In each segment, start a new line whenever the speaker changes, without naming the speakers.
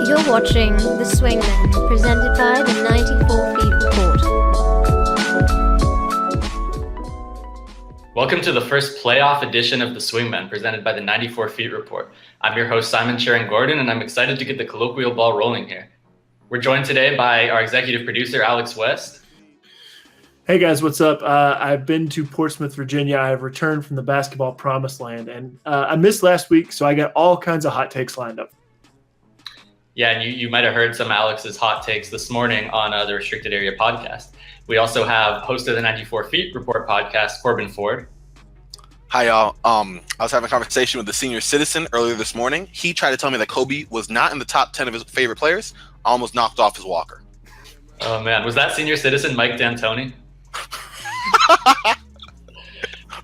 You're watching The Swingmen, presented by the 94 Feet Report.
Welcome to the first playoff edition of The Swingmen, presented by the 94 Feet Report. I'm your host, Simon Cherin-Gordon, and I'm excited to get the colloquial ball rolling here. We're joined today by our executive producer, Alex West.
Hey guys, what's up? I've been to Portsmouth, Virginia. I've returned from the basketball promised land, and I missed last week, so I got all kinds of hot takes lined up.
Yeah, and you might have heard some Alex's hot takes this morning on the Restricted Area podcast. We also have host of the 94 Feet Report podcast, Corban Ford.
Hi, y'all. I was having a conversation with the senior citizen earlier this morning. He tried to tell me that Kobe was not in the top 10 of his favorite players. I almost knocked off his walker.
Oh, man. Was that senior citizen Mike D'Antoni?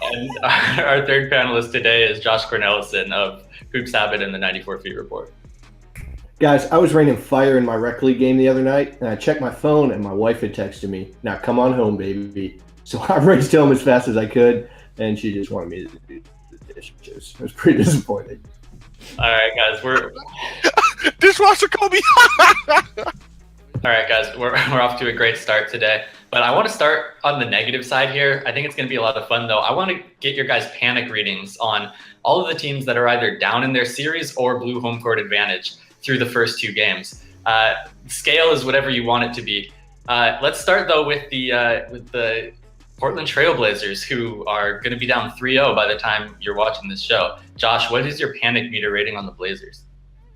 And our third panelist today is Josh Cornelissen of Hoops Habit and the 94 Feet Report.
Guys, I was raining fire in my rec league game the other night, and I checked my phone, and my wife had texted me, "Now come on home, baby." So I raced home as fast as I could, and she just wanted me to do the dishes. I was pretty disappointed.
All right, guys, we're
Dishwasher Kobe.
all right, guys, we're off to a great start today. But I want to start on the negative side here. I think it's going to be a lot of fun, though. I want to get your guys' panic readings on all of the teams that are either down in their series or blew home court advantage through the first two games. Scale is whatever you want it to be. Let's start, though, with the Portland Trailblazers, who are going to be down 3-0 by the time you're watching this show. Josh, what is your panic meter rating on the Blazers?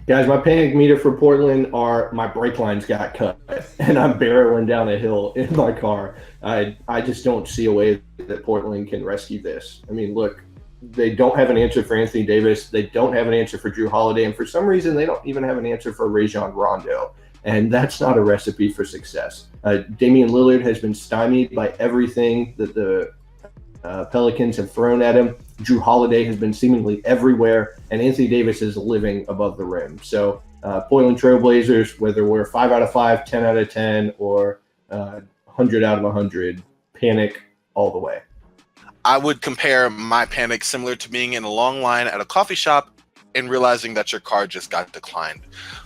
Guys, my panic meter for Portland are my brake lines got cut, and I'm barreling down a hill in my car. I just don't see a way that Portland can rescue this. I mean, look, they don't have an answer for Anthony Davis. They don't have an answer for Drew Holiday. And for some reason, they don't even have an answer for Rajon Rondo. And that's not a recipe for success. Damian Lillard has been stymied by everything that the Pelicans have thrown at him. Drew Holiday has been seemingly everywhere. And Anthony Davis is living above the rim. So Portland Trailblazers, whether we're 5 out of 5, 10 out of 10, or 100 out of 100, panic all the way.
I would compare my panic similar to being in a long line at a coffee shop and realizing that your card just got declined.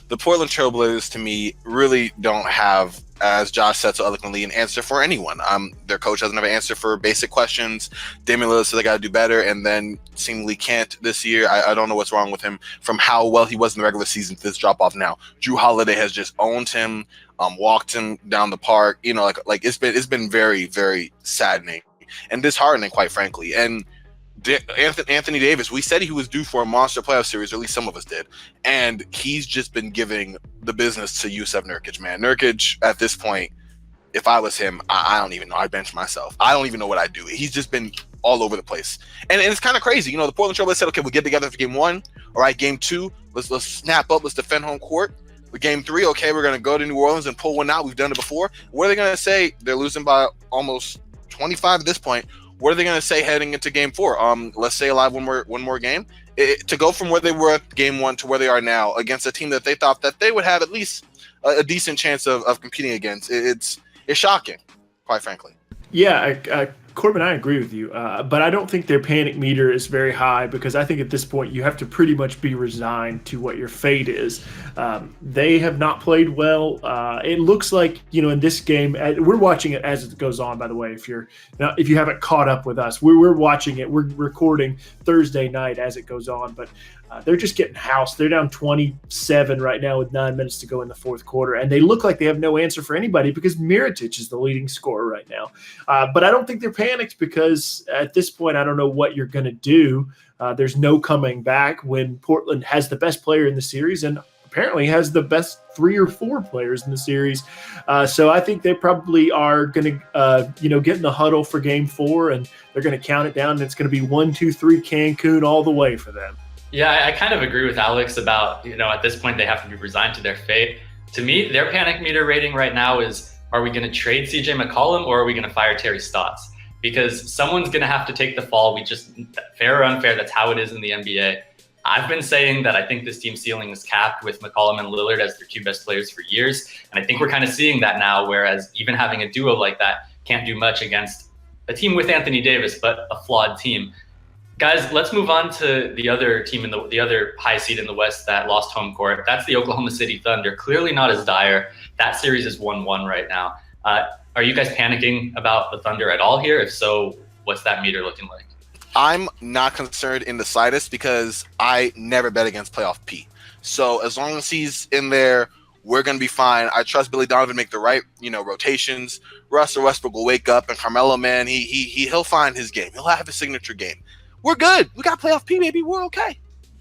The Portland Trailblazers, to me, really don't have, as Josh said so eloquently, an answer for anyone. Their coach doesn't have an answer for basic questions. Damian Lillard said they got to do better, and then seemingly can't this year. I don't know what's wrong with him from how well he was in the regular season to this drop-off now. Drew Holiday has just owned him, walked him down the park. You know, like it's been very, very saddening and disheartening, quite frankly. And Anthony Davis, we said he was due for a monster playoff series, or at least some of us did, and he's just been giving the business to Jusuf Nurkic, man. Nurkic, at this point, if I was him, I don't even know. I'd bench myself. I don't even know what I'd do. He's just been all over the place. And it's kind of crazy. You know, the Portland Trailblazers said, okay, we'll get together for game 1. All right, game 2, let's snap up. Let's defend home court. With game 3, okay, we're going to go to New Orleans and pull one out. We've done it before. What are they going to say? They're losing by almost 25 at this point. What are they going to say heading into game 4? Let's stay alive one more game. To go from where they were at game 1 to where they are now against a team that they thought that they would have at least a decent chance of competing against, it's shocking, quite frankly.
Yeah, Corbin, I agree with you, but I don't think their panic meter is very high, because I think at this point you have to pretty much be resigned to what your fate is. They have not played well. It looks like, you know, in this game, we're watching it as it goes on, by the way. If you haven't caught up with us, we're watching it. We're recording Thursday night as it goes on, but they're just getting housed. They're down 27 right now with 9 minutes to go in the fourth quarter, and they look like they have no answer for anybody because Mirotic is the leading scorer right now. But I don't think they're panicked, because at this point, I don't know what you're going to do. There's no coming back when Portland has the best player in the series and apparently has the best 3 or 4 players in the series. So I think they probably are going to, get in the huddle for game 4, and they're going to count it down, and it's going to be 1, 2, 3 Cancun all the way for them.
Yeah, I kind of agree with Alex about, at this point they have to be resigned to their fate. To me, their panic meter rating right now is, are we going to trade CJ McCollum or are we going to fire Terry Stotts? Because someone's going to have to take the fall. Fair or unfair, that's how it is in the NBA. I've been saying that I think this team's ceiling is capped with McCollum and Lillard as their 2 best players for years. And I think we're kind of seeing that now, whereas even having a duo like that can't do much against a team with Anthony Davis, but a flawed team. Guys, let's move on to the other team in the other high seed in the West that lost home court. That's the Oklahoma City Thunder. Clearly not as dire. That series is 1-1 right now. Are you guys panicking about the Thunder at all here? If so, what's that meter looking like?
I'm not concerned in the slightest because I never bet against playoff P. So as long as he's in there, we're going to be fine. I trust Billy Donovan to make the right, rotations. Russell Westbrook will wake up, and Carmelo, man, he'll find his game. He'll have his signature game. We're good. We got playoff P, baby. We're okay.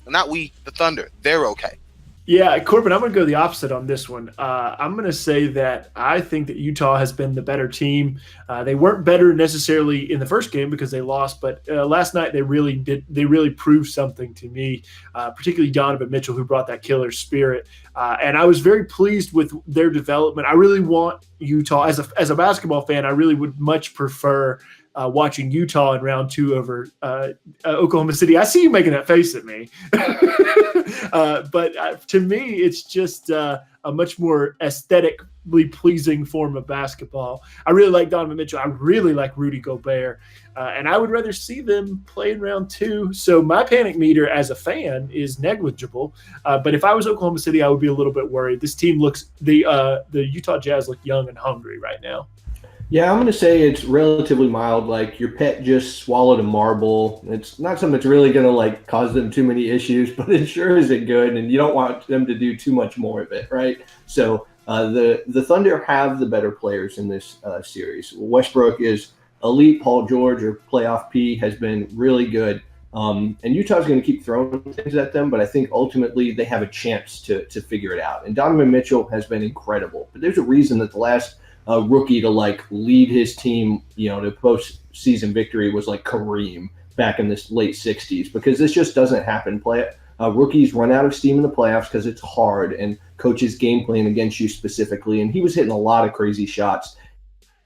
Not we, the Thunder. They're okay.
Yeah, Corbin, I'm going to go the opposite on this one. I'm going to say that I think that Utah has been the better team. They weren't better necessarily in the first game because they lost, but last night they really did. They really proved something to me, particularly Donovan Mitchell, who brought that killer spirit. And I was very pleased with their development. I really want Utah as a basketball fan. I really would much prefer watching Utah in round 2 over Oklahoma City. I see you making that face at me. But to me, it's just a much more aesthetically pleasing form of basketball. I really like Donovan Mitchell. I really like Rudy Gobert. And I would rather see them play in round 2. So my panic meter as a fan is negligible. But if I was Oklahoma City, I would be a little bit worried. This team looks the Utah Jazz look young and hungry right now.
Yeah, I'm going to say it's relatively mild. Like your pet just swallowed a marble. It's not something that's really going to cause them too many issues, but it sure isn't good, and you don't want them to do too much more of it, right? So the Thunder have the better players in this series. Westbrook is elite. Paul George, or playoff P, has been really good. And Utah's going to keep throwing things at them, but I think ultimately they have a chance to figure it out. And Donovan Mitchell has been incredible, but there's a reason that the last rookie to lead his team, to postseason victory was Kareem back in the late 60s, because this just doesn't happen. Rookies run out of steam in the playoffs because it's hard, and coaches game plan against you specifically. And he was hitting a lot of crazy shots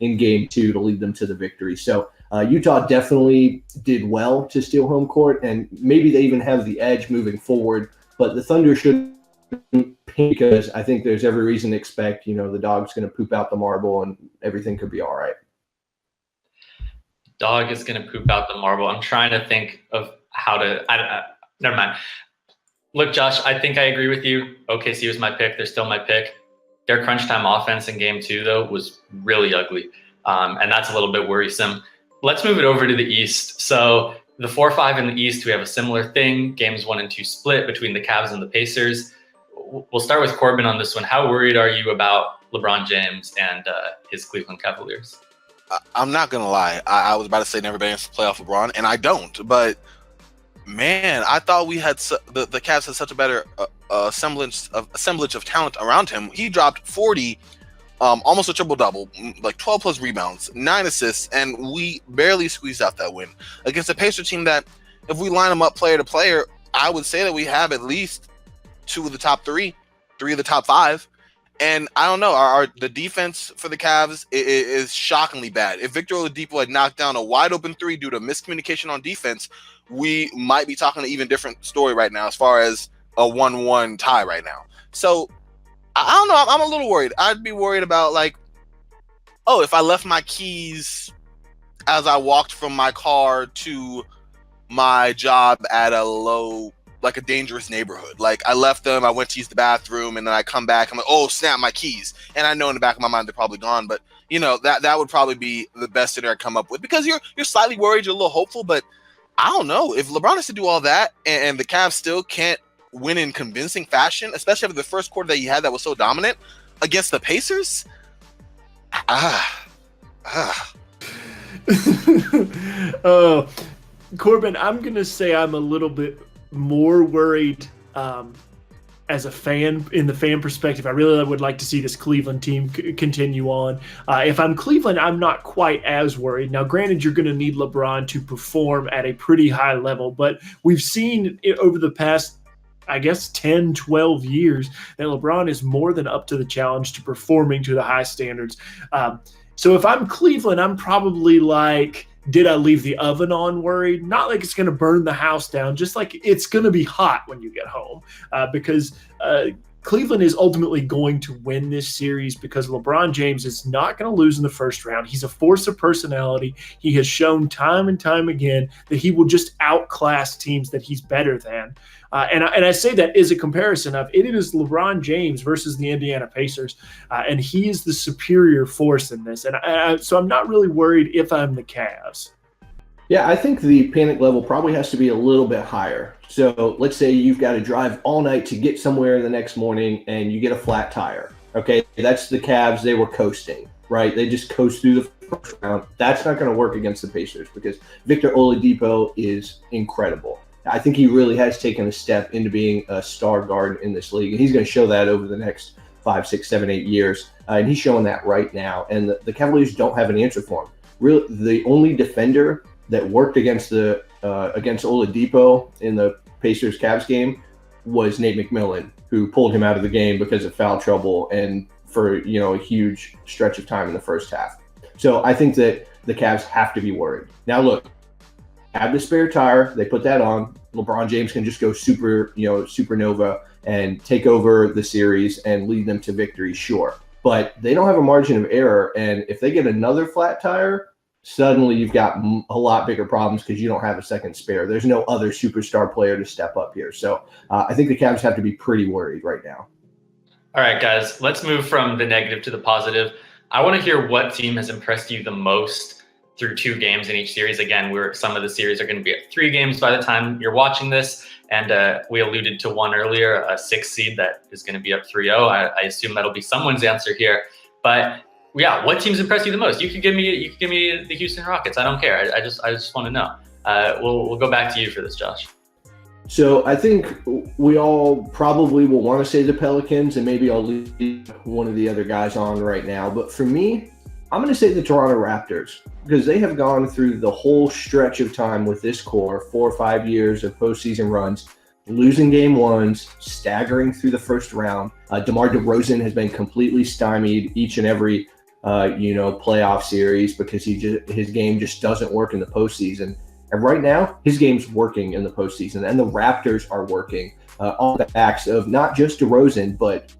in game 2 to lead them to the victory. So Utah definitely did well to steal home court, and maybe they even have the edge moving forward. But the Thunder should, because I think there's every reason to expect, the dog's going to poop out the marble and everything could be all right.
Dog is going to poop out the marble. I'm trying to think of how to never mind. Look, Josh, I think I agree with you. OKC was my pick. They're still my pick. Their crunch time offense in game 2, though, was really ugly. And that's a little bit worrisome. Let's move it over to the East. So the 4-5 in the East, we have a similar thing. Games 1 and 2 split between the Cavs and the Pacers. We'll start with Corbin on this one. How worried are you about LeBron James and his Cleveland Cavaliers?
I'm not going to lie. I was about to say never been against playoff LeBron, and I don't. But, man, I thought we had the Cavs had such a better assemblage of talent around him. He dropped 40, almost a triple-double, 12-plus rebounds, 9 assists, and we barely squeezed out that win against a Pacer team that, if we line them up player to player, I would say that we have at least 2 of the top 3 of the top 5. And I don't know, the defense for the Cavs is shockingly bad. If Victor Oladipo had knocked down a wide open 3 due to miscommunication on defense, we might be talking an even different story right now as far as a 1-1 tie right now. So I don't know, I'm a little worried. I'd be worried about if I left my keys as I walked from my car to my job at a dangerous neighborhood. I left them, I went to use the bathroom, and then I come back, I'm like, oh snap, my keys. And I know in the back of my mind they're probably gone, but that would probably be the best scenario I come up with, because you're slightly worried, you're a little hopeful, but I don't know. If LeBron has to do all that and the Cavs still can't win in convincing fashion, especially after the first quarter that he had that was so dominant against the Pacers,
Corbin, I'm going to say I'm a little bit more worried as a fan, in the fan perspective. I really would like to see this Cleveland team continue on. If I'm Cleveland, I'm not quite as worried. Now, granted, you're going to need LeBron to perform at a pretty high level, but we've seen it over the past, 10, 12 years that LeBron is more than up to the challenge to performing to the high standards. So if I'm Cleveland, I'm probably did I leave the oven on worried? Not like it's going to burn the house down, just like it's going to be hot when you get home, because Cleveland is ultimately going to win this series because LeBron James is not going to lose in the first round. He's a force of personality. He has shown time and time again that he will just outclass teams that he's better than. And I say that as a comparison of it is LeBron James versus the Indiana Pacers, and he is the superior force in this. So I'm not really worried if I'm the Cavs.
Yeah, I think the panic level probably has to be a little bit higher. So let's say you've got to drive all night to get somewhere the next morning and you get a flat tire. Okay, that's the Cavs. They were coasting, right? They just coast through the first round. That's not going to work against the Pacers because Victor Oladipo is incredible. I think he really has taken a step into being a star guard in this league, and he's going to show that over the next 5, 6, 7, 8 years. And he's showing that right now. And the Cavaliers don't have an answer for him. Really, the only defender that worked against Oladipo in the Pacers-Cavs game was Nate McMillan, who pulled him out of the game because of foul trouble and for a huge stretch of time in the first half. So I think that the Cavs have to be worried. Now look, have the spare tire, they put that on. LeBron James can just go supernova and take over the series and lead them to victory, sure. But they don't have a margin of error, and if they get another flat tire, suddenly you've got a lot bigger problems because you don't have a second spare. There's no other superstar player to step up here. So I think the Cavs have to be pretty worried right now.
All right, guys, let's move from the negative to the positive. I want to hear what team has impressed you the most through 2 games in each series. Again, some of the series are going to be at 3 games by the time you're watching this. And we alluded to one earlier, a 6 seed that is going to be up 3-0. I assume that'll be someone's answer here. But yeah, what teams impressed you the most? You could give me the Houston Rockets. I don't care. I just want to know. We'll go back to you for this, Josh.
So I think we all probably will want to say the Pelicans, and maybe I'll leave one of the other guys on right now. But for me, I'm going to say the Toronto Raptors because they have gone through the whole stretch of time with this core, 4 or 5 years of postseason runs, losing game ones, staggering through the first round. DeMar DeRozan has been completely stymied each and every playoff series because his game just doesn't work in the postseason. And right now, his game's working in the postseason, and the Raptors are working on the backs of not just DeRozan, but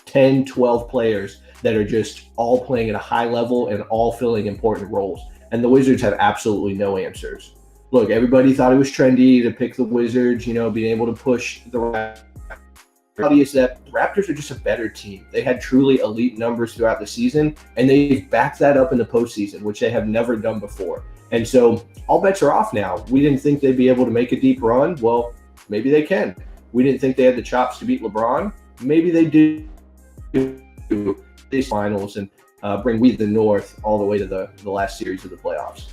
10, 12 players that are just all playing at a high level and all filling important roles. And the Wizards have absolutely no answers. Look, everybody thought it was trendy to pick the Wizards, being able to push the Raptors. The reality is that the Raptors are just a better team. They had truly elite numbers throughout the season, and they've backed that up in the postseason, which they have never done before. And so all bets are off now. We didn't think they'd be able to make a deep run. Well, maybe they can. We didn't think they had the chops to beat LeBron. Maybe they do these finals and bring We the North all the way to the last series of the playoffs.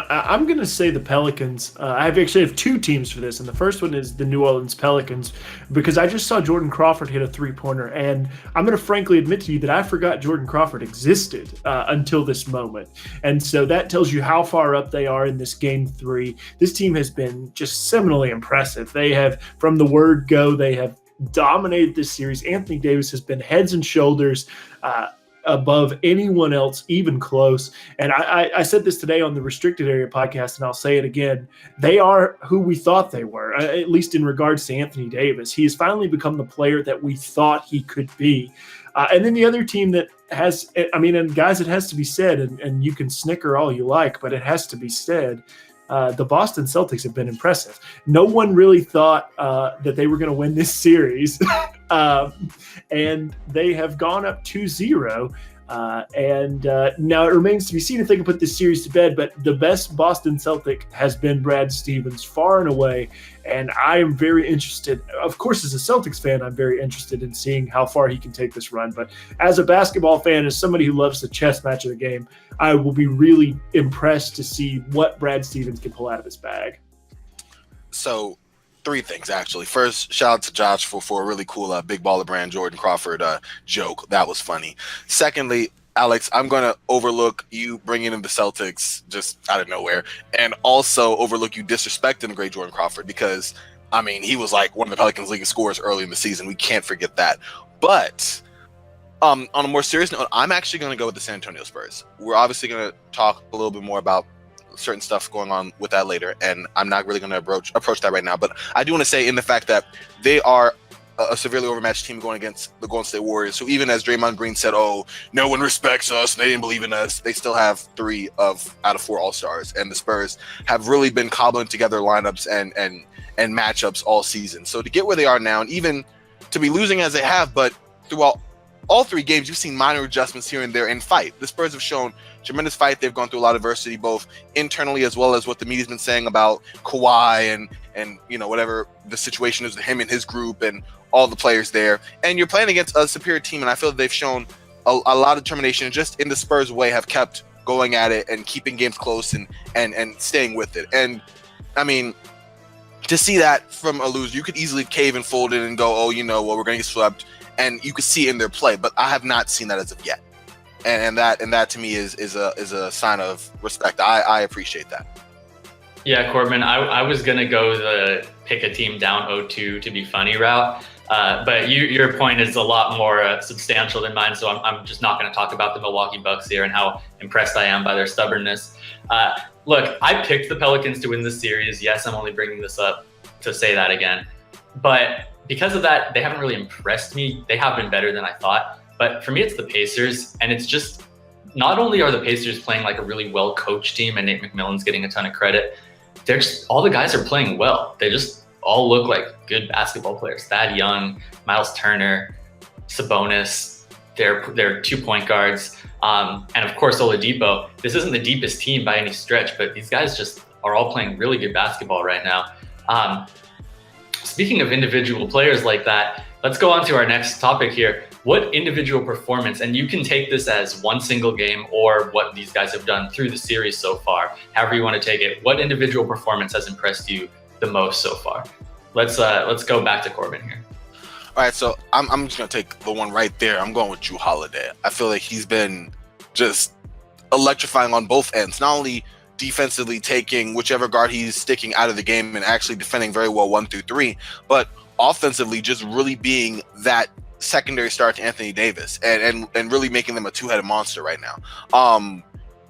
I'm going to say the Pelicans. I actually have 2 teams for this, and the first one is the New Orleans Pelicans because I just saw Jordan Crawford hit a 3-pointer, and I'm going to frankly admit to you that I forgot Jordan Crawford existed until this moment. And so that tells you how far up they are in this Game 3. This team has been just seminally impressive. They have, from the word go, they have dominated this series. Anthony Davis has been heads and shoulders above anyone else, even close. And I said this today on the Restricted Area podcast, and I'll say it again. They are who we thought they were, at least in regards to Anthony Davis. He has finally become the player that we thought he could be. And then the other team that has, and guys, it has to be said, and you can snicker all you like, but it has to be said, the Boston Celtics have been impressive. No one really thought that they were going to win this series, and they have gone up 2-0. And now it remains to be seen if they can put this series to bed, but the best Boston Celtic has been Brad Stevens far and away, and I am very interested. Of course, as a Celtics fan, I'm very interested in seeing how far he can take this run, but as a basketball fan, as somebody who loves the chess match of the game, I will be really impressed to see what Brad Stevens can pull out of his bag.
So 3 things, actually. First, shout out to Josh for a really cool Big Baller Brand Jordan Crawford joke. That was funny. Secondly, Alex, I'm going to overlook you bringing in the Celtics just out of nowhere, and also overlook you disrespecting the great Jordan Crawford because, he was like one of the Pelicans' leading scorers early in the season. We can't forget that. But on a more serious note, I'm actually going to go with the San Antonio Spurs. We're obviously going to talk a little bit more about certain stuff going on with that later, and I'm not really going to approach that right now, but I do want to say in the fact that they are a severely overmatched team going against the Golden State Warriors. So even as Draymond Green said, "Oh, no one respects us," and they didn't believe in us, they still have 3 out of 4 All-Stars, and the Spurs have really been cobbling together lineups and matchups all season. So to get where they are now, and even to be losing as they have, but throughout all 3 games, you've seen minor adjustments here and there in fight. The Spurs have shown tremendous fight. They've gone through a lot of adversity, both internally as well as what the media's been saying about Kawhi and whatever the situation is with him and his group and all the players there. And you're playing against a superior team, and I feel that they've shown a lot of determination, and just in the Spurs way have kept going at it and keeping games close and staying with it. And I mean, to see that from a loser, you could easily cave and fold it and go, "Oh, we're going to get swept." And you could see it in their play, but I have not seen that as of yet. And that to me is a sign of respect. I appreciate that.
Yeah, Corbin, I was gonna go the pick a team down 0-2 to be funny route, but your point is a lot more substantial than mine. So I'm just not going to talk about the Milwaukee Bucks here and how impressed I am by their stubbornness. Look, I picked the Pelicans to win this series. Yes, I'm only bringing this up to say that again, but because of that, they haven't really impressed me. They have been better than I thought. But for me, it's the Pacers. And it's just, not only are the Pacers playing like a really well-coached team and Nate McMillan's getting a ton of credit, all the guys are playing well. They just all look like good basketball players. Thad Young, Miles Turner, Sabonis, they're 2 point guards. And of course, Oladipo. This isn't the deepest team by any stretch, but these guys just are all playing really good basketball right now. Speaking of individual players like that, let's go on to our next topic here. What individual performance, and you can take this as one single game or what these guys have done through the series so far, however you want to take it, what individual performance has impressed you the most so far? Let's go back to Corbin here.
All right, so I'm just going to take the one right there. I'm going with Jrue Holiday. I feel like he's been just electrifying on both ends, not only defensively taking whichever guard he's sticking out of the game and actually defending very well 1 through 3, but offensively just really being that secondary star to Anthony Davis and really making them a 2-headed monster right now.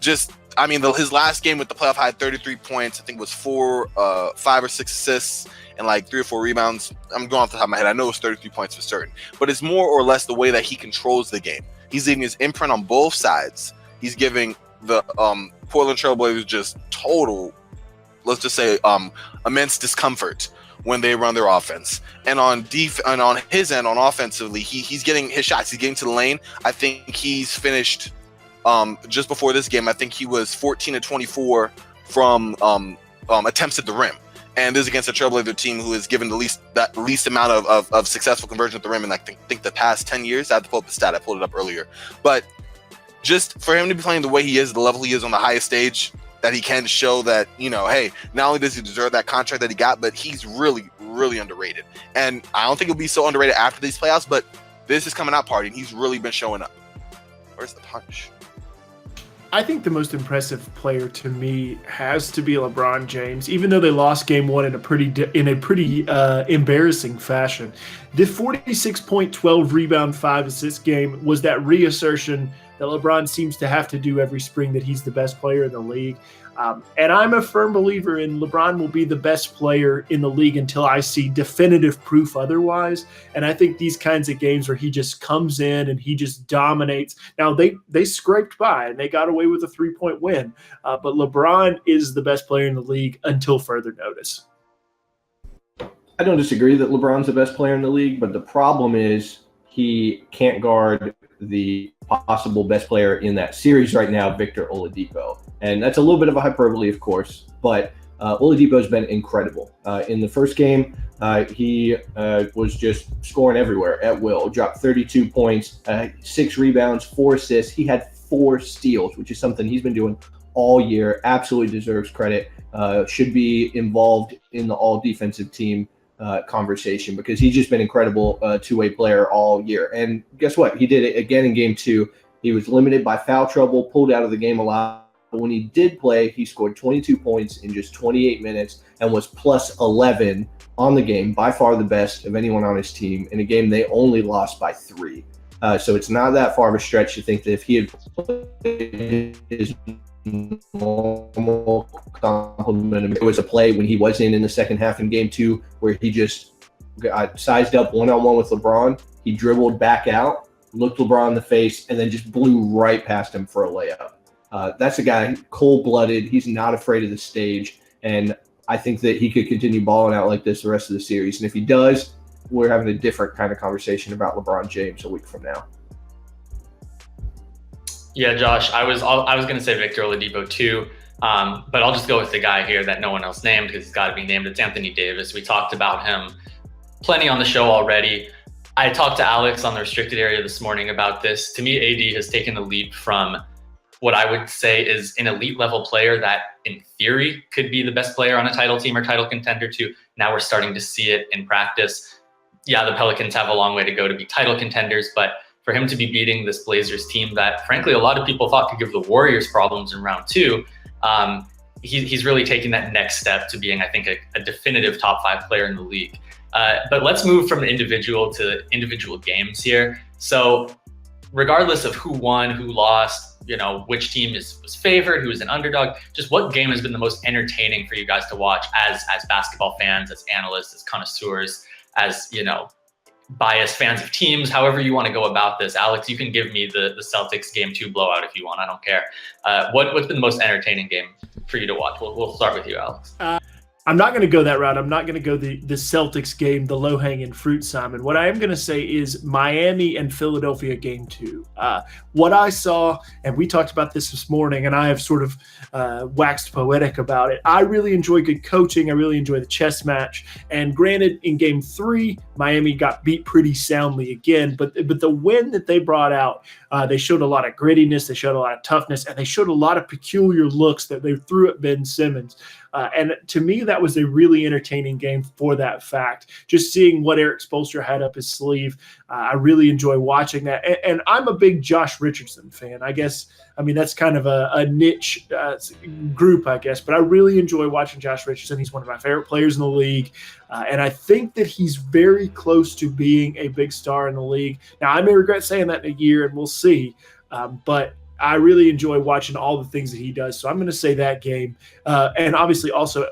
His last game with the playoff high 33 points, I think it was 5 or 6 assists and like 3 or 4 rebounds. I'm going off the top of my head. I know it's 33 points for certain, but it's more or less the way that he controls the game. He's leaving his imprint on both sides. He's giving the Portland Trailblazers just total, let's just say, immense discomfort when they run their offense. And on his end, on offensively, he's getting his shots. He's getting to the lane. I think he's finished just before this game. I think he was 14-24 from attempts at the rim. And this is against a Trailblazer team who has given the least amount of successful conversion at the rim in I think the past 10 years. I had to pull up the stat. I pulled it up earlier. But just for him to be playing the way he is, the level he is on the highest stage, that he can show that, hey, not only does he deserve that contract that he got, but he's really, really underrated. And I don't think he'll be so underrated after these playoffs, but this is coming out party, and he's really been showing up. Where's the punch?
I think the most impressive player to me has to be LeBron James, even though they lost game 1 in a pretty embarrassing fashion. The 46-point, 12 rebound, 5 assist game was that reassertion that LeBron seems to have to do every spring, that he's the best player in the league. And I'm a firm believer in LeBron will be the best player in the league until I see definitive proof otherwise. And I think these kinds of games where he just comes in and he just dominates. Now, they scraped by and they got away with a 3-point win. But LeBron is the best player in the league until further notice.
I don't disagree that LeBron's the best player in the league, but the problem is he can't guard the possible best player in that series right now, Victor Oladipo. And that's a little bit of a hyperbole, of course, but Oladipo's been incredible. In the first game, he was just scoring everywhere at will, dropped 32 points, 6 rebounds, 4 assists. He had 4 steals, which is something he's been doing all year. Absolutely deserves credit. Should be involved in the all-defensive team conversation because he's just been incredible two-way player all year. And guess what? He did it again in game 2. He was limited by foul trouble, pulled out of the game a lot. But when he did play, he scored 22 points in just 28 minutes and was plus 11 on the game, by far the best of anyone on his team. In a game they only lost by 3. So it's not that far of a stretch to think that if he had played his normal complement, it was a play when he was in the second half in game 2 where he just got sized up one-on-one with LeBron. He dribbled back out, looked LeBron in the face, and then just blew right past him for a layup. That's a guy, cold-blooded. He's not afraid of the stage, and I think that he could continue balling out like this the rest of the series. And if he does, we're having a different kind of conversation about LeBron James a week from now.
Yeah, Josh, I was going to say Victor Oladipo too, but I'll just go with the guy here that no one else named because he's got to be named. It's Anthony Davis. We talked about him plenty on the show already. I talked to Alex on the restricted area this morning about this. To me, AD has taken the leap from what I would say is an elite level player that in theory could be the best player on a title team or title contender to now we're starting to see it in practice. Yeah, the Pelicans have a long way to go to be title contenders, but for him to be beating this Blazers team that frankly a lot of people thought could give the Warriors problems in round two, he's really taking that next step to being, I think, a definitive top 5 player in the league. But let's move from individual to individual games here. So regardless of who won, who lost, which team was favored, who was an underdog, just what game has been the most entertaining for you guys to watch as basketball fans, as analysts, as connoisseurs, as, biased fans of teams, however you want to go about this. Alex, you can give me the Celtics game 2 blowout if you want. I don't care. What's been the most entertaining game for you to watch? We'll start with you, Alex.
I'm not going to go that route. I'm not going to go the Celtics game, the low-hanging fruit, Simon. What I am going to say is Miami and Philadelphia game 2. What I saw, and we talked about this morning, and I have sort of waxed poetic about it. I really enjoy good coaching. I really enjoy the chess match. And granted, in game 3, Miami got beat pretty soundly again. But the win that they brought out, they showed a lot of grittiness. They showed a lot of toughness. And they showed a lot of peculiar looks that they threw at Ben Simmons. And to me, that was a really entertaining game for that fact. Just seeing what Eric Spoelstra had up his sleeve, I really enjoy watching that. And I'm a big Josh Richardson fan. That's kind of a niche group, I guess. But I really enjoy watching Josh Richardson. He's one of my favorite players in the league. And I think that he's very close to being a big star in the league. Now, I may regret saying that in a year, and we'll see. But I really enjoy watching all the things that he does. So I'm going to say that game. And obviously also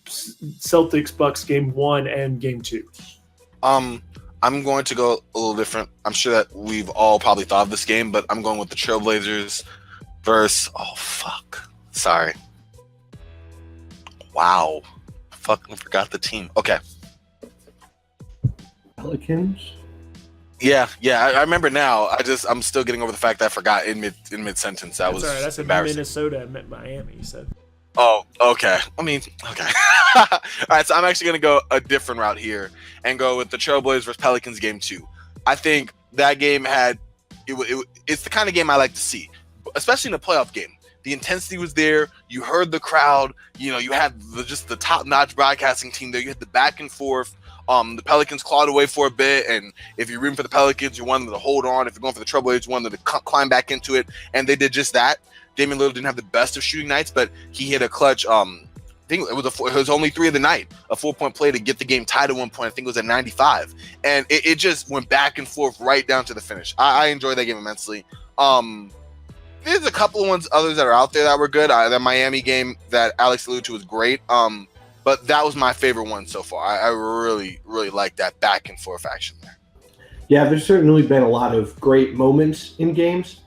Celtics-Bucks game 1 and game 2.
I'm going to go a little different. I'm sure that we've all probably thought of this game, but I'm going with the Trailblazers versus sorry. Wow. Fucking forgot the team. Okay.
Pelicans?
Yeah, I remember now. I'm still getting over the fact that I forgot in mid sentence. That was
all right. That's
embarrassing.
Minnesota. I meant Miami. So.
Oh, okay. Okay. All right, so I'm actually going to go a different route here and go with the Trailblazers versus Pelicans game 2. I think that game it's the kind of game I like to see, especially in a playoff game. The intensity was there. You heard the crowd. You had just the top-notch broadcasting team there. You had the back and forth. The Pelicans clawed away for a bit, and if you're rooting for the Pelicans, you want them to hold on. If you're going for the Trailblazers, you want them to climb back into it, and they did just that. Damian Lillard didn't have the best of shooting nights, but he hit a clutch. I think it was only 3 of the night, a 4-point play to get the game tied at one point. I think it was at 95, and it just went back and forth right down to the finish. I enjoyed that game immensely. There's a couple of others that are out there that were good. The Miami game that Alex alluded to was great. But that was my favorite one so far. I really, really like that back and forth action there.
Yeah, there's certainly been a lot of great moments in games,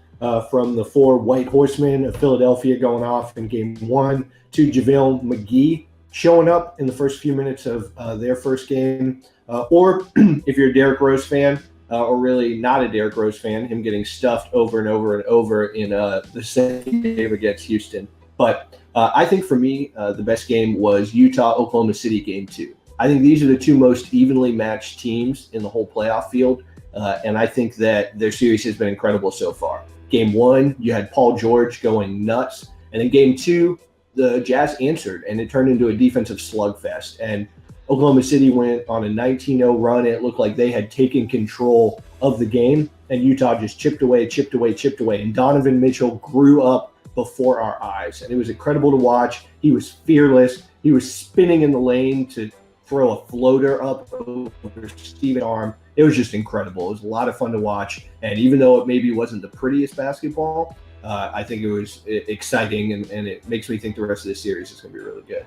from the 4 White Horsemen of Philadelphia going off in game 1 to JaVale McGee showing up in the first few minutes of their first game. Or if you're a Derrick Rose fan, or really not a Derrick Rose fan, him getting stuffed over and over and over in the same game against Houston. But I think for me, the best game was Utah-Oklahoma City game 2. I think these are the 2 most evenly matched teams in the whole playoff field, and I think that their series has been incredible so far. Game 1, you had Paul George going nuts, and in game 2, the Jazz answered, and it turned into a defensive slugfest. And Oklahoma City went on a 19-0 run, and it looked like they had taken control of the game, and Utah just chipped away, and Donovan Mitchell grew up before our eyes, and it was incredible to watch. He was fearless. He was spinning in the lane to throw a floater up over Steven's arm. It was just incredible. It was a lot of fun to watch, and even though it maybe wasn't the prettiest basketball, I think it was exciting, and it makes me think the rest of this series is going to be really good.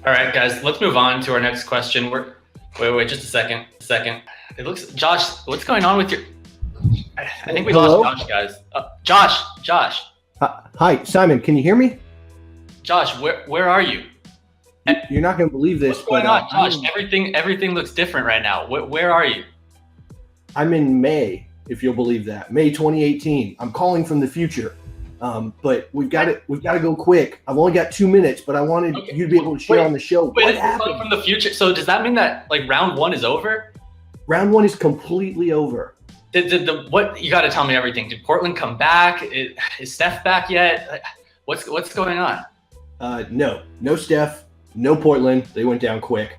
All All right, guys, let's move on to our next question. Wait, just a second. It looks, Josh, what's going on with your? I think we
Hello?
lost Josh, guys. Josh,
Hi, Simon. Can you hear me?
Josh, where are you?
You're not going to believe this.
What's going
but,
on, Josh? Everything looks different right now. Where are you?
I'm in May, if you'll believe that. May 2018. I'm calling from the future. But we've got to go quick. I've only got 2 minutes, but I wanted you to be able to share on the show.
Wait,
what
it's
happened
from the future. So does that mean that like round 1 is over?
Round 1 is completely over.
What you got to tell me everything. Did Portland come back? Is Steph back yet? What's going on?
No Steph, no Portland. They went down quick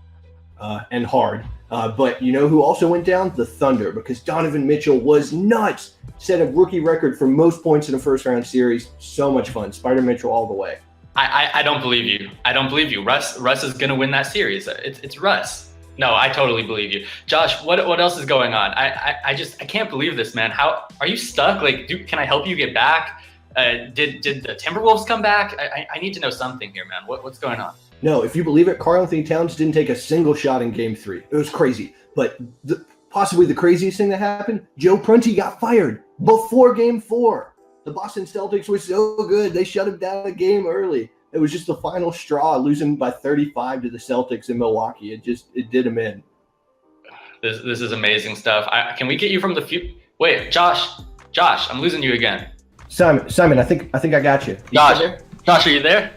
and hard. But you know who also went down? The Thunder, because Donovan Mitchell was nuts. Set a rookie record for most points in a first-round series. So much fun. Spider Mitchell all the way.
I don't believe you. I don't believe you. Russ is going to win that series. It's Russ. No, I totally believe you. Josh, what else is going on? I can't believe this, man. How are you stuck? Like, can I help you get back? Did the Timberwolves come back? I need to know something here, man. What's going on?
No, if you believe it, Karl-Anthony Towns didn't take a single shot in Game 3. It was crazy. But possibly the craziest thing that happened, Joe Prunty got fired before Game 4. The Boston Celtics were so good, they shut him down a game early. It was just the final straw, losing by 35 to the Celtics in Milwaukee. It did him in.
This is amazing stuff. Can we get you from the future? Wait, Josh, I'm losing you again.
Simon, I think I got you.
Josh, are you there?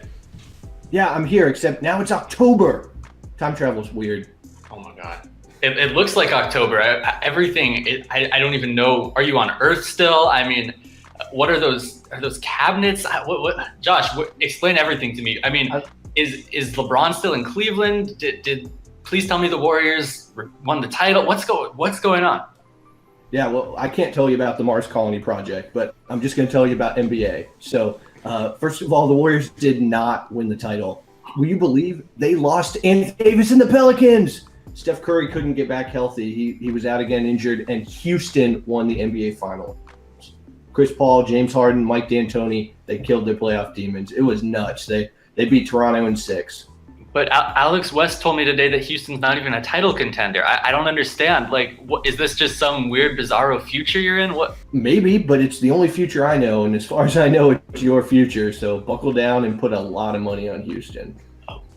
Yeah, I'm here, except now it's October. Time travel's weird.
Oh my God. It looks like October. Everything, I don't even know. Are you on Earth still? I mean, what are those? Are those cabinets? Josh, explain everything to me. I mean, is LeBron still in Cleveland? Did please tell me the Warriors won the title? What's going on?
Yeah, well, I can't tell you about the Mars Colony project, but I'm just going to tell you about NBA. So, first of all, the Warriors did not win the title. Will you believe they lost Anthony Davis and the Pelicans? Steph Curry couldn't get back healthy. He was out again injured, and Houston won the NBA Finals. Chris Paul, James Harden, Mike D'Antoni, they killed their playoff demons. It was nuts. They beat Toronto in 6.
But Alex West told me today that Houston's not even a title contender. I don't understand. Like, is this just some weird, bizarro future you're in? What?
Maybe, but it's the only future I know. And as far as I know, it's your future. So buckle down and put a lot of money on Houston.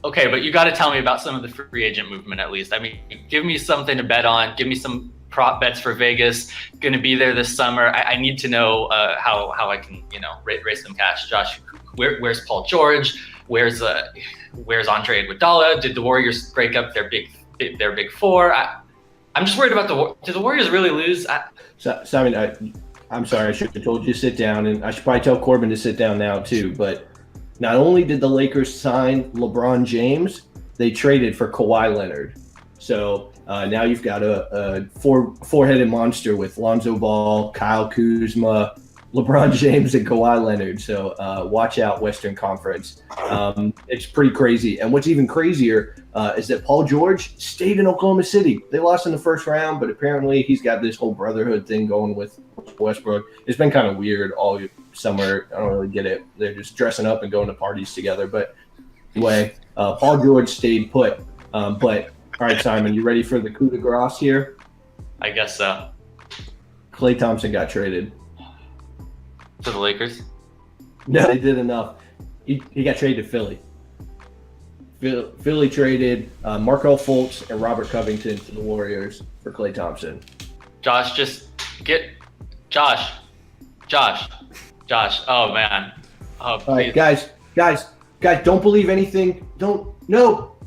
Okay, but you got to tell me about some of the free agent movement at least. I mean, give me something to bet on. Give me some prop bets for Vegas. Going to be there this summer. I need to know how I can, raise some cash. Josh, where's Paul George? Where's Andre Iguodala? Did the Warriors break up their big four? I'm just worried about did the Warriors really lose?
Simon, I'm sorry. I should have told you to sit down, and I should probably tell Corban to sit down now too. But not only did the Lakers sign LeBron James, they traded for Kawhi Leonard. So now you've got a four-headed monster with Lonzo Ball, Kyle Kuzma, LeBron James, and Kawhi Leonard. So watch out, Western Conference. It's pretty crazy. And what's even crazier is that Paul George stayed in Oklahoma City. They lost in the first round, but apparently he's got this whole brotherhood thing going with Westbrook. It's been kind of weird all summer. I don't really get it. They're just dressing up and going to parties together. But anyway, Paul George stayed put. But all right, Simon, you ready for the coup de grace here?
I guess so.
Klay Thompson got traded.
To the Lakers?
No, they did enough. He got traded to Philly. Philly traded Markelle Fultz and Robert Covington to the Warriors for Klay Thompson.
Josh, Josh. Oh man. Oh,
all right, guys, don't believe anything. No.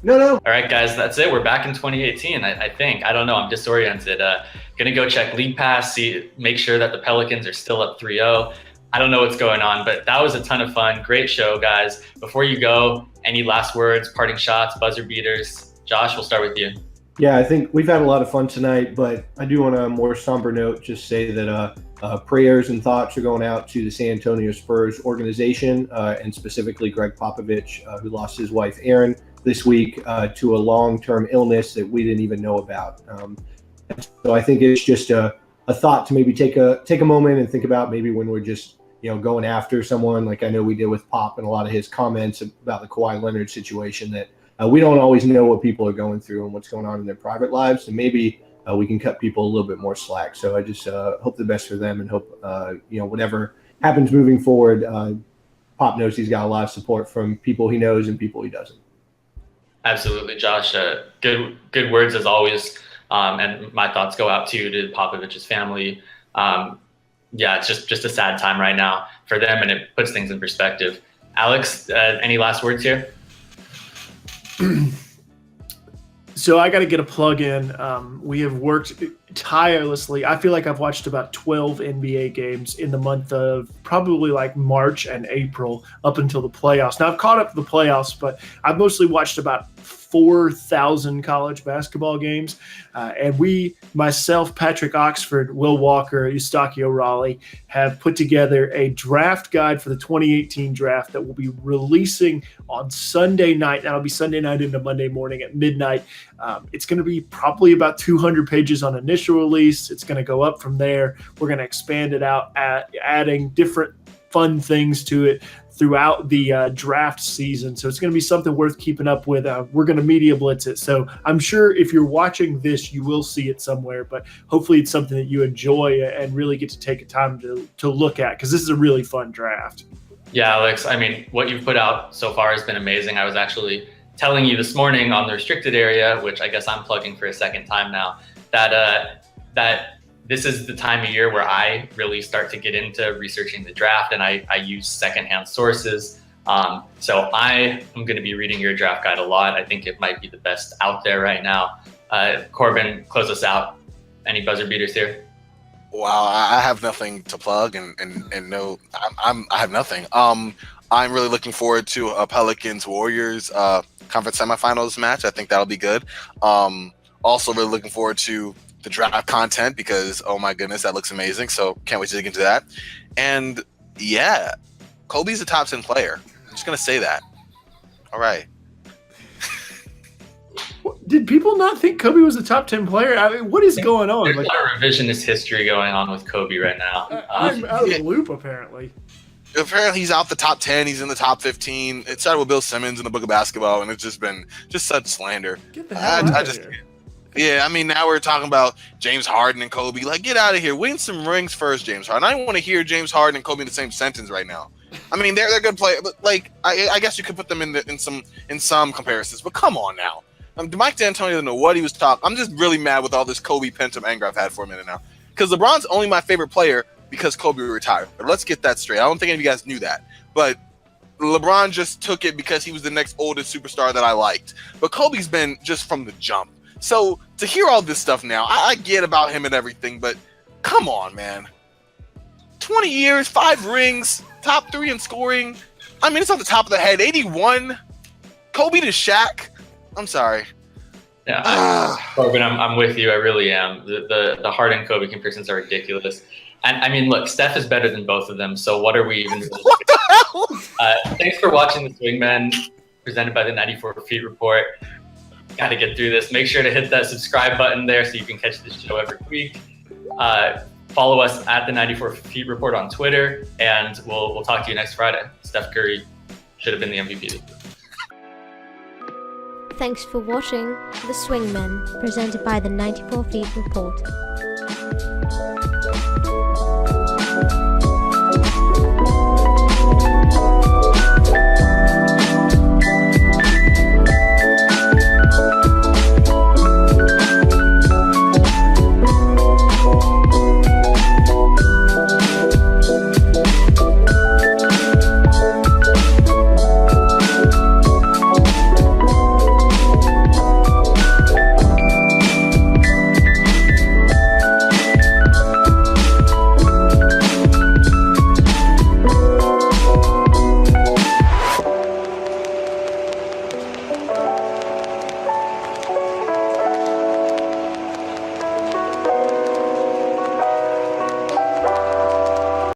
All right, guys, that's it. We're back in 2018, I think. I don't know. I'm disoriented. Gonna go check League Pass, make sure that the Pelicans are still up 3-0. I don't know what's going on, but that was a ton of fun. Great show, guys. Before you go, any last words, parting shots, buzzer beaters? Josh, we'll start with you.
Yeah, I think we've had a lot of fun tonight, but I do want a more somber note just say that prayers and thoughts are going out to the San Antonio Spurs organization and specifically Greg Popovich, who lost his wife, Erin, this week to a long-term illness that we didn't even know about. So I think it's just a thought to maybe take a moment and think about maybe when we're just going after someone like I know we did with Pop and a lot of his comments about the Kawhi Leonard situation, that we don't always know what people are going through and what's going on in their private lives, and maybe we can cut people a little bit more slack. So I just hope the best for them, and hope whatever happens moving forward, Pop knows he's got a lot of support from people he knows and people he doesn't.
Absolutely, Josh. Good words as always. And my thoughts go out too to Popovich's family. It's just a sad time right now for them, and it puts things in perspective. Alex, any last words here?
So I got to get a plug in. We have worked tirelessly. I feel like I've watched about 12 NBA games in the month of probably like March and April up until the playoffs. Now I've caught up to the playoffs, but I've mostly watched about 4,000 college basketball games. And myself, Patrick Oxford, Will Walker, Eustachio Raleigh, have put together a draft guide for the 2018 draft that will be releasing on Sunday night. That'll be Sunday night into Monday morning at midnight. It's going to be probably about 200 pages on initial release. It's going to go up from there. We're going to expand it out, adding different fun things to it throughout the draft season. So it's going to be something worth keeping up with. We're going to media blitz it. So I'm sure if you're watching this, you will see it somewhere, but hopefully it's something that you enjoy and really get to take a time to look at, because this is a really fun draft.
Yeah, Alex, I mean, what you've put out so far has been amazing. I was actually telling you this morning on the restricted area, which I guess I'm plugging for a second time now, that this is the time of year where I really start to get into researching the draft, and I use secondhand sources. So I am going to be reading your draft guide a lot. I think it might be the best out there right now. Corban, close us out. Any buzzer beaters here?
Wow, I have nothing to plug, and no, I have nothing. I'm really looking forward to a Pelicans Warriors conference semifinals match. I think that'll be good. Also really looking forward to the draft content, because oh my goodness, that looks amazing. So can't wait to dig into that. And yeah, Kobe's a top 10 player. I'm just gonna say that. All right.
Did people not think Kobe was a top 10 player? I mean, what is going on?
There's a lot of revisionist history going on with Kobe right now.
I'm out of the loop, apparently.
Apparently he's out the top 10. He's in the top 15. It started with Bill Simmons in the Book of Basketball, and it's just been such slander.
Get the hell out of here.
Yeah, I mean, now we're talking about James Harden and Kobe. Like, get out of here. Win some rings first, James Harden. I don't want to hear James Harden and Kobe in the same sentence right now. I mean, they're good players, but like, I guess you could put them in some comparisons. But come on now. Mike D'Antoni doesn't know what he was talking. I'm just really mad with all this Kobe pent-up anger I've had for a minute now. Because LeBron's only my favorite player because Kobe retired. But let's get that straight. I don't think any of you guys knew that. But LeBron just took it because he was the next oldest superstar that I liked. But Kobe's been just from the jump. So to hear all this stuff now, I get about him and everything, but come on, man. 20 years, 5 rings, top 3 in scoring. I mean, it's off the top of the head. 81. Kobe to Shaq. I'm sorry.
Yeah, Corban, I'm with you. I really am. The Harden Kobe comparisons are ridiculous. And I mean, look, Steph is better than both of them. So what are we even?
What the hell?
Thanks for watching the Swingmen, presented by the 94 Feet Report. Got to get through this. Make sure to hit that subscribe button there so you can catch this show every week. Follow us at the 94 Feet Report on Twitter, and we'll talk to you next Friday. Steph Curry should have been the MVP.
Thanks for watching The Swingmen, presented by the 94 Feet Report.